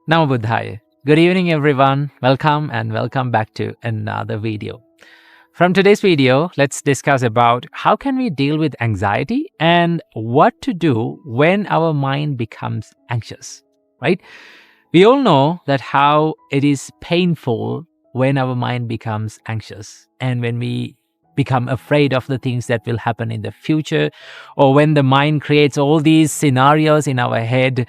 Namo Buddhaya. Good evening, everyone. Welcome back to another video. From today's video, let's discuss about how can we deal with anxiety and what to do when our mind becomes anxious, right? We all know that how it is painful when our mind becomes anxious and when we become afraid of the things that will happen in the future, or when the mind creates all these scenarios in our head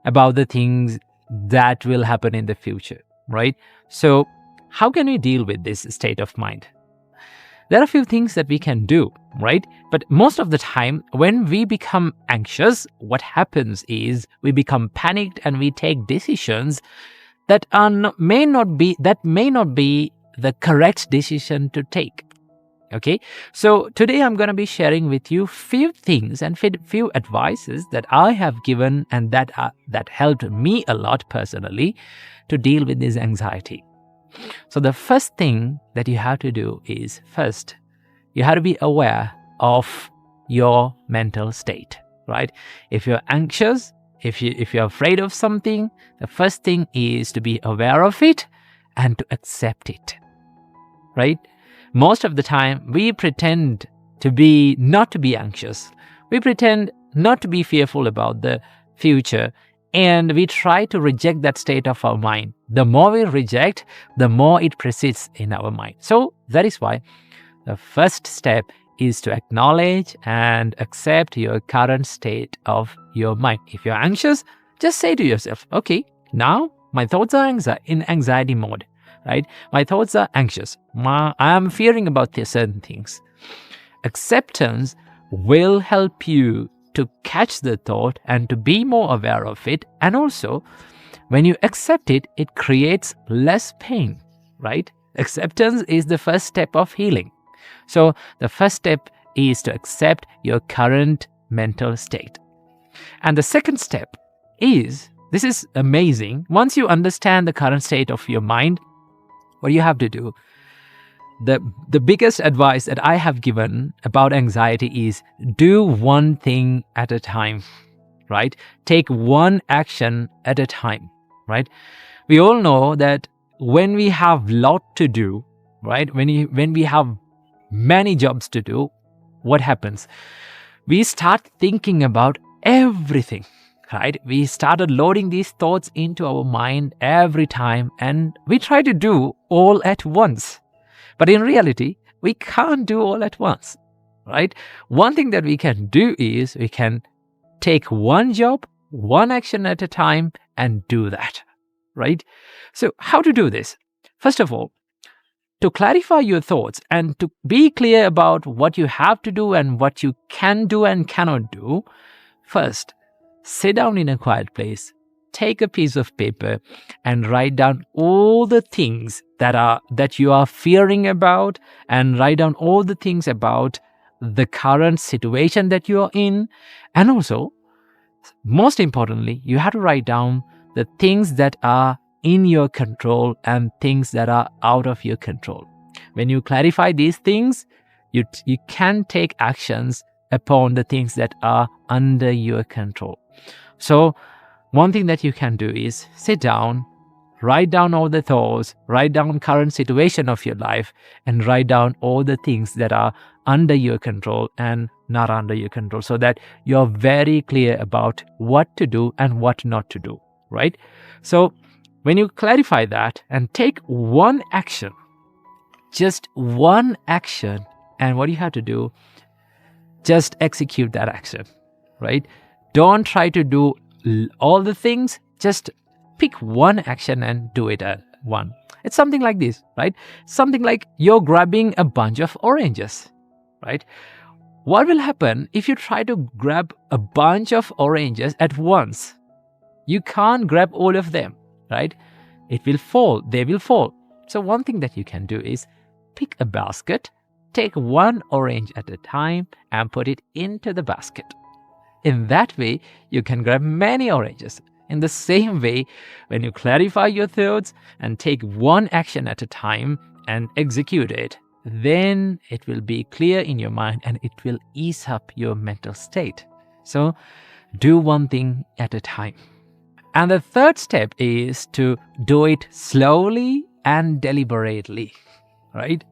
about the things that will happen in the future, right? So, how can we deal with this state of mind? There are a few things that we can do, right? But most of the time, when we become anxious, what happens is we become panicked and we take decisions that may not be the correct decision to take. Okay, so today I'm going to be sharing with you few things and few advices that I have given and that helped me a lot personally to deal with this anxiety. So the first thing that you have to do is first you have to be aware of your mental state, right? If you're anxious, if you're afraid of something, the first thing is to be aware of it and to accept it, right? Most of the time, we pretend not to be anxious. We pretend not to be fearful about the future, and we try to reject that state of our mind. The more we reject, the more it persists in our mind. So that is why the first step is to acknowledge and accept your current state of your mind. If you're anxious, just say to yourself, okay, now my thoughts are in anxiety mode. Right? My thoughts are anxious. I am fearing about certain things. Acceptance will help you to catch the thought and to be more aware of it. And also, when you accept it, it creates less pain, right? Acceptance is the first step of healing. So the first step is to accept your current mental state. And the second step is, this is amazing. Once you understand the current state of your mind, what you have to do, the biggest advice that I have given about anxiety is do one thing at a time, right? Take one action at a time, right? We all know that when we have lot to do, right? When we have many jobs to do, what happens? We start thinking about everything. Right? We started loading these thoughts into our mind every time, and we try to do all at once. But in reality, we can't do all at once, right? One thing that we can do is we can take one job, one action at a time and do that, right? So how to do this? First of all, to clarify your thoughts and to be clear about what you have to do and what you can do and cannot do, first, sit down in a quiet place, take a piece of paper and write down all the things that you are fearing about, and write down all the things about the current situation that you are in. And also, most importantly, you have to write down the things that are in your control and things that are out of your control. When you clarify these things, you can take actions upon the things that are under your control. So one thing that you can do is sit down, write down all the thoughts, write down current situation of your life, and write down all the things that are under your control and not under your control, so that you're very clear about what to do and what not to do, right? So when you clarify that and take one action, just one action, and what you have to do, just execute that action, right? Don't try to do all the things. Just pick one action and do it at one. It's something like this, right? Something like you're grabbing a bunch of oranges, right? What will happen if you try to grab a bunch of oranges at once? You can't grab all of them, right? It will fall. They will fall. So one thing that you can do is pick a basket, take one orange at a time and put it into the basket. In that way, you can grab many oranges. In the same way, when you clarify your thoughts and take one action at a time and execute it, then it will be clear in your mind and it will ease up your mental state. So do one thing at a time. And the third step is to do it slowly and deliberately, right?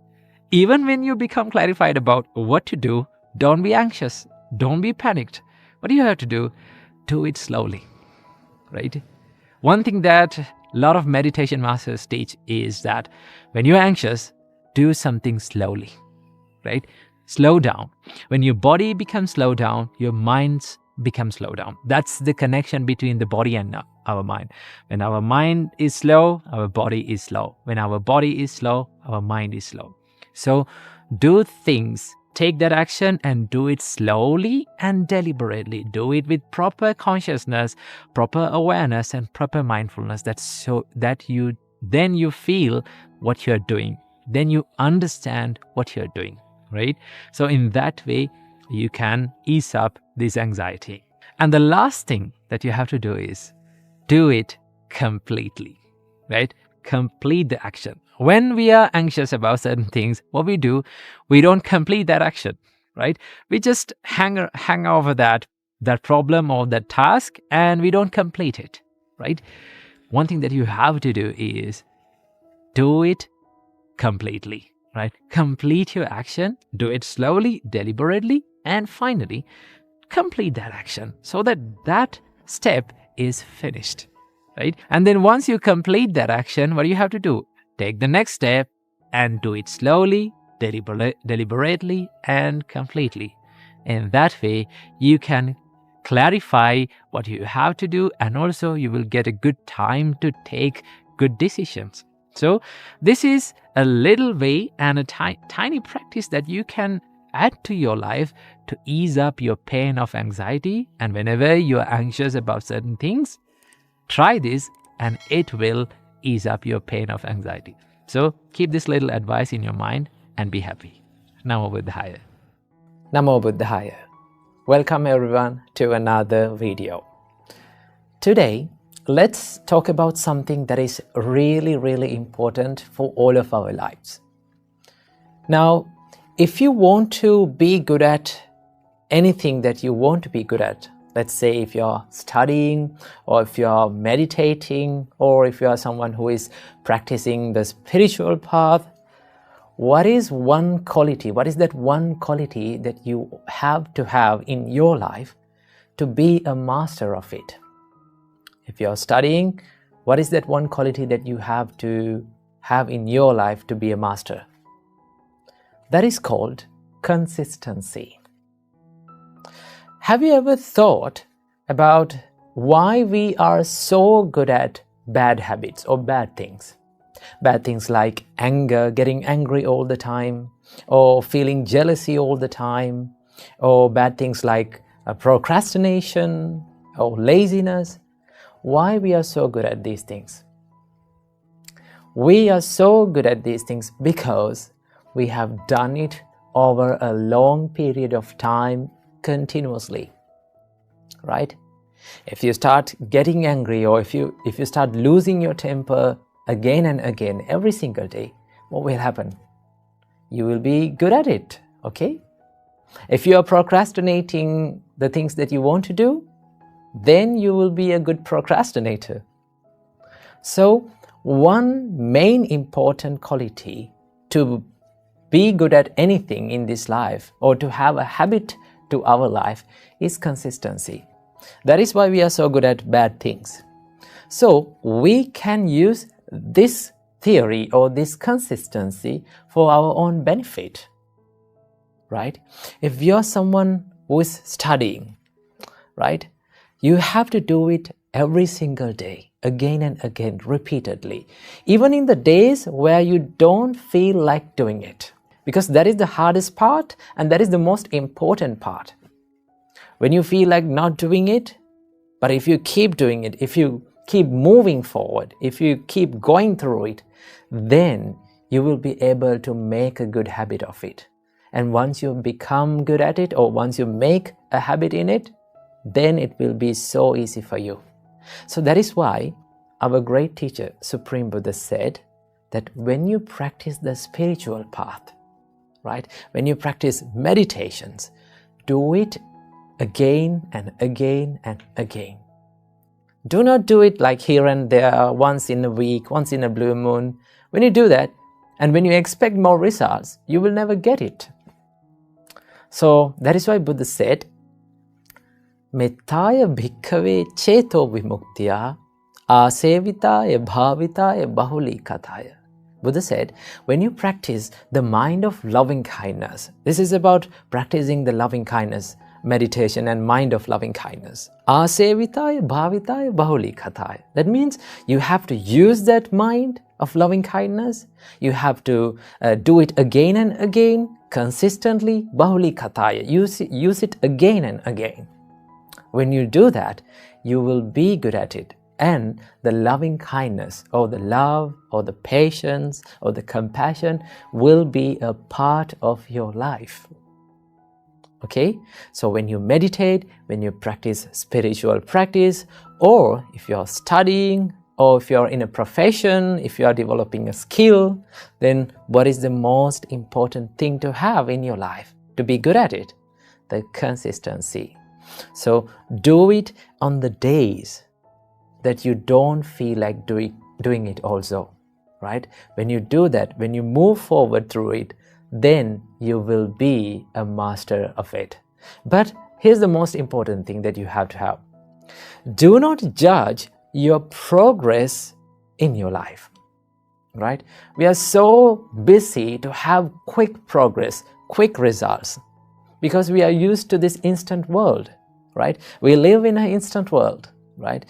Even when you become clarified about what to do, don't be anxious, don't be panicked. What you have to do it slowly, right? One thing that a lot of meditation masters teach is that when you're anxious, do something slowly, right? Slow down. When your body becomes slow down, your minds become slow down. That's the connection between the body and our mind. When our mind is slow, our body is slow. When our body is slow, our mind is slow. So do things, take that action and do it slowly and deliberately. Do it with proper consciousness, proper awareness, and proper mindfulness. That's so that you feel what you're doing. Then you understand what you're doing, right? So in that way, you can ease up this anxiety. And the last thing that you have to do is do it completely, right? Complete the action. When we are anxious about certain things, what we do, we don't complete that action, right? We just hang over that problem or that task, and we don't complete it, right? One thing that you have to do is do it completely, right? Complete your action, do it slowly, deliberately, and finally complete that action so that that step is finished, right? And then once you complete that action, what do you have to do? Take the next step and do it slowly, deliberately, and completely. In that way, you can clarify what you have to do, and also you will get a good time to take good decisions. So this is a little way and a tiny practice that you can add to your life to ease up your pain of anxiety. And whenever you are anxious about certain things, try this and it will ease up your pain of anxiety. So keep this little advice in your mind and be happy. Namo Buddhaya. Namo Buddhaya. Welcome everyone to another video. Today, let's talk about something that is really, really important for all of our lives. Now, if you want to be good at anything that you want to be good at, let's say if you're studying, or if you're meditating, or if you are someone who is practicing the spiritual path, what is one quality? What is that one quality that you have to have in your life to be a master of it? If you're studying, what is that one quality that you have to have in your life to be a master? That is called consistency. Have you ever thought about why we are so good at bad habits or bad things? Bad things like anger, getting angry all the time, or feeling jealousy all the time, or bad things like procrastination or laziness. Why we are so good at these things? We are so good at these things because we have done it over a long period of time continuously, right? If you start getting angry, or if you start losing your temper again and again every single day, what will happen? You will be good at it, okay? If you are procrastinating the things that you want to do, then you will be a good procrastinator. So one main important quality to be good at anything in this life, or to have a habit to our life, is consistency. That is why we are so good at bad things. So we can use this theory or this consistency for our own benefit, right? If you're someone who is studying, right, you have to do it every single day, again and again, repeatedly, even in the days where you don't feel like doing it, because that is the hardest part and that is the most important part. When you feel like not doing it, but if you keep doing it, if you keep moving forward, if you keep going through it, then you will be able to make a good habit of it. And once you become good at it, or once you make a habit in it, then it will be so easy for you. So that is why our great teacher, Supreme Buddha, said that when you practice the spiritual path, right, when you practice meditations, do it again and again and again. Do not do it like here and there, once in a week, once in a blue moon. When you do that, and when you expect more results, you will never get it. So that is why Buddha said, Mettaya bhikkhave cheto vimuktya asevitaya bhavitaya bahuli kataya. Buddha said, when you practice the mind of loving kindness, this is about practicing the loving kindness meditation and mind of loving kindness. Asevitaya bhavitaya bahuli kataya. That means you have to use that mind of loving kindness. You have to do it again and again, consistently, bahuli kataya. Use it again and again. When you do that, you will be good at it. And the loving kindness or the love or the patience or the compassion will be a part of your life. Okay? So when you meditate, when you practice spiritual practice, or if you're studying, or if you're in a profession, if you are developing a skill, then what is the most important thing to have in your life to be good at it? The consistency. So do it on the days that you don't feel like doing it also, right? When you do that, when you move forward through it, then you will be a master of it. But here's the most important thing that you have to have. Do not judge your progress in your life, right? We are so busy to have quick progress, quick results, because we are used to this instant world, right? We live in an instant world, right?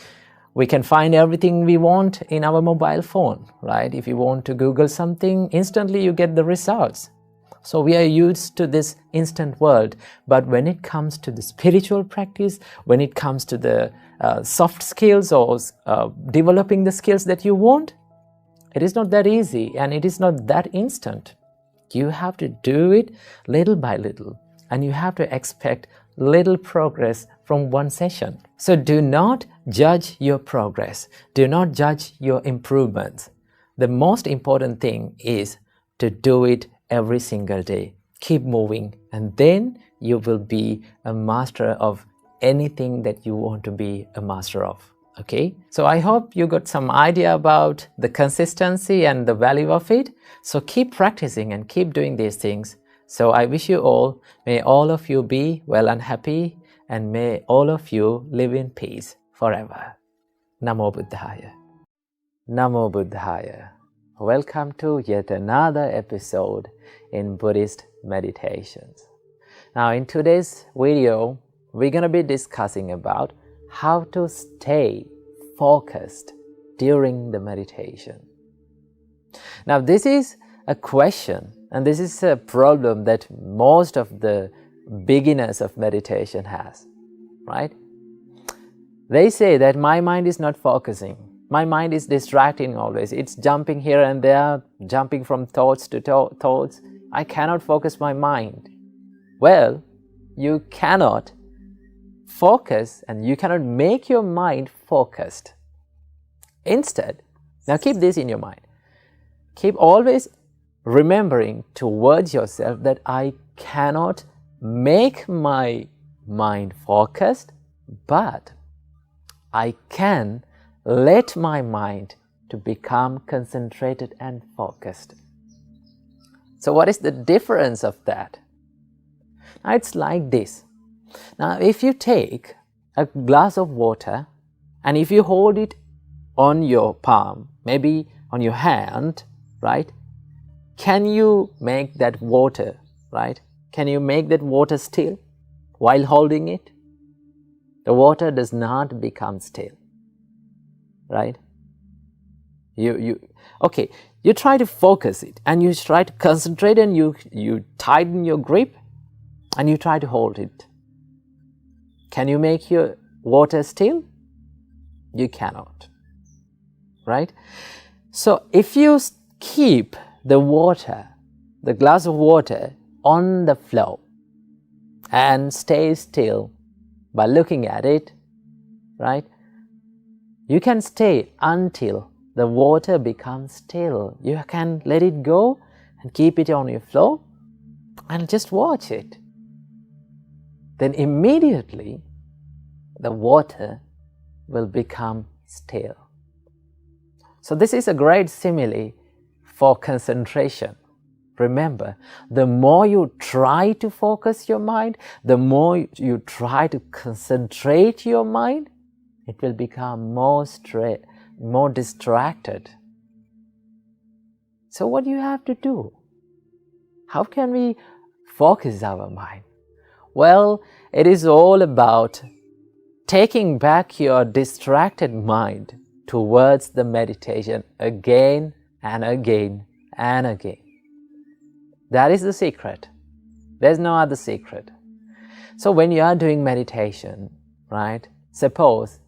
We can find everything we want in our mobile phone, right? If you want to Google something, instantly you get the results. So we are used to this instant world. But when it comes to the spiritual practice, when it comes to the soft skills or developing the skills that you want, it is not that easy and it is not that instant. You have to do it little by little, and you have to expect little progress from one session. So do not judge your progress. Do not judge your improvements. The most important thing is to do it every single day. Keep moving, and then you will be a master of anything that you want to be a master of. Okay? So I hope you got some idea about the consistency and the value of it. So keep practicing and keep doing these things. So I wish you all, may all of you be well and happy, and may all of you live in peace forever. Namo Buddhaya. Namo Buddhaya. Welcome to yet another episode in Buddhist meditations. Now in today's video, we're going to be discussing about how to stay focused during the meditation. Now this is a question, and this is a problem that most of the beginners of meditation has, right? They say that my mind is not focusing. My mind is distracting always. It's jumping here and there, jumping from thoughts to thoughts. I cannot focus my mind. Well, you cannot focus and you cannot make your mind focused. Instead, now keep this in your mind. Keep always remembering towards yourself that I cannot make my mind focused, but I can let my mind to become concentrated and focused. So what is the difference of that? Now it's like this. Now if you take a glass of water and if you hold it on your palm, maybe on your hand, right? Can you make that water, right? Can you make that water still while holding it? The water does not become still, right? You try to focus it and you try to concentrate and you tighten your grip and you try to hold it. Can you make your water still? You cannot, right? So if you keep the water, the glass of water on the floor and stay still by looking at it, right? You can stay until the water becomes still. You can let it go and keep it on your floor and just watch it. Then immediately the water will become still. So this is a great simile for concentration. Remember, the more you try to focus your mind, the more you try to concentrate your mind, it will become more distracted. So what do you have to do? How can we focus our mind? Well, it is all about taking back your distracted mind towards the meditation again and again and again. That is the secret. There's no other secret. So when you are doing meditation, right? Suppose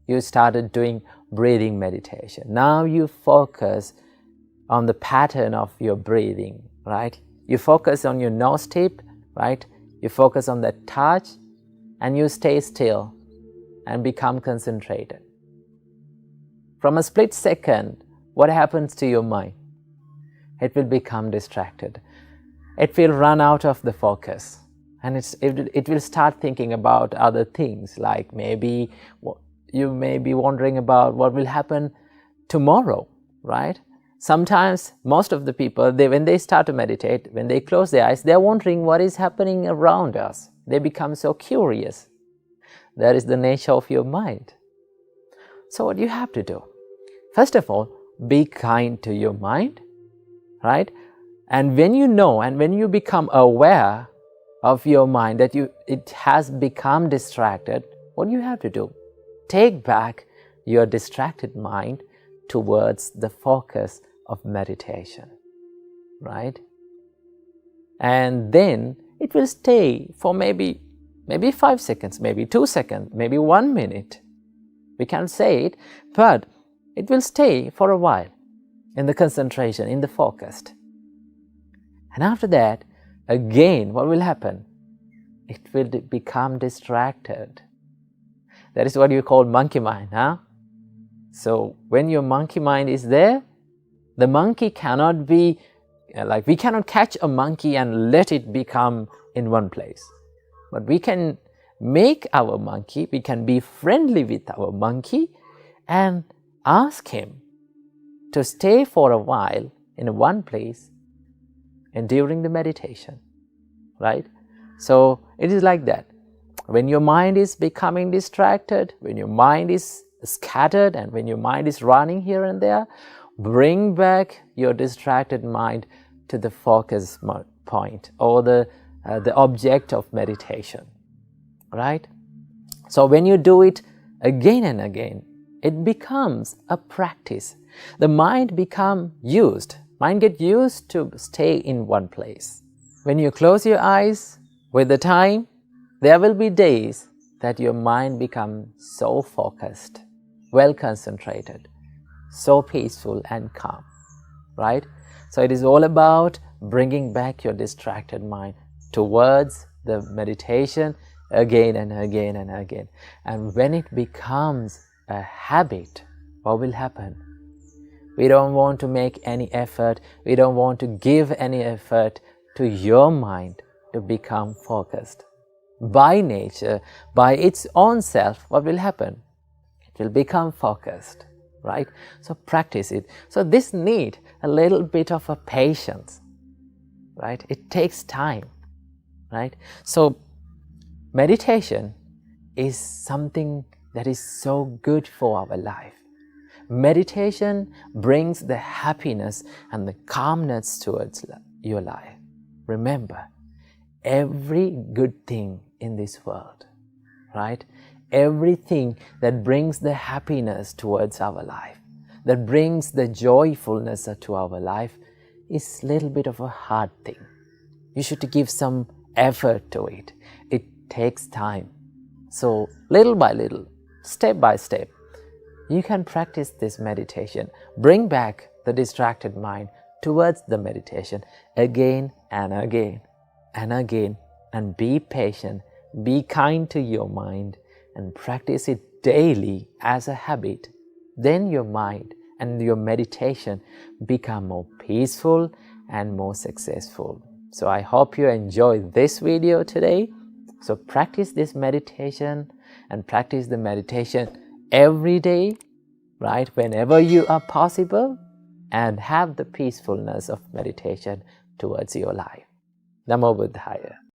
you started doing breathing meditation. Now you focus on the pattern of your breathing, right? You focus on your nose tip, right? You focus on that touch, and you stay still and become concentrated. From a split second, what happens to your mind? It will become distracted. It will run out of the focus, and it will start thinking about other things, like maybe you may be wondering about what will happen tomorrow, right? Sometimes, most of the people, when they start to meditate, when they close their eyes, they're wondering what is happening around us. They become so curious. That is the nature of your mind. So what do you have to do? First of all, be kind to your mind, right? And when you know and when you become aware of your mind that it has become distracted, what do you have to do? Take back your distracted mind towards the focus of meditation, right? And then it will stay for maybe 5 seconds, maybe 2 seconds, maybe 1 minute. We can't say it, but it will stay for a while in the concentration, in the focus. And after that, again, what will happen? It will become distracted. That is what you call monkey mind, huh? So when your monkey mind is there, the monkey cannot be, like we cannot catch a monkey and let it become in one place. But we can make our monkey, we can be friendly with our monkey and ask him to stay for a while in one place and during the meditation, right? So it is like that. When your mind is becoming distracted, when your mind is scattered, and when your mind is running here and there, bring back your distracted mind to the focus point or the object of meditation, right? So when you do it again and again, it becomes a practice. The mind get used to stay in one place. When you close your eyes, with the time, there will be days that your mind becomes so focused, well concentrated, so peaceful and calm, right? So it is all about bringing back your distracted mind towards the meditation again and again and again. And when it becomes a habit, what will happen? We don't want to make any effort, we don't want to give any effort to your mind to become focused. By nature, by its own self, what will happen? It will become focused, right? So practice it. So this needs a little bit of a patience, right? It takes time, right? So meditation is something that is so good for our life. Meditation brings the happiness and the calmness towards your life. Remember, every good thing in this world, right? Everything that brings the happiness towards our life, that brings the joyfulness to our life, is a little bit of a hard thing. You should give some effort to it. It takes time. So little by little, step by step, you can practice this meditation. Bring back the distracted mind towards the meditation again and again and again, and be patient, be kind to your mind, and practice it daily as a habit. Then your mind and your meditation become more peaceful and more successful. So I hope you enjoyed this video today. So practice this meditation and practice the meditation every day, right, whenever you are possible, and have the peacefulness of meditation towards your life. Namo Buddhaya.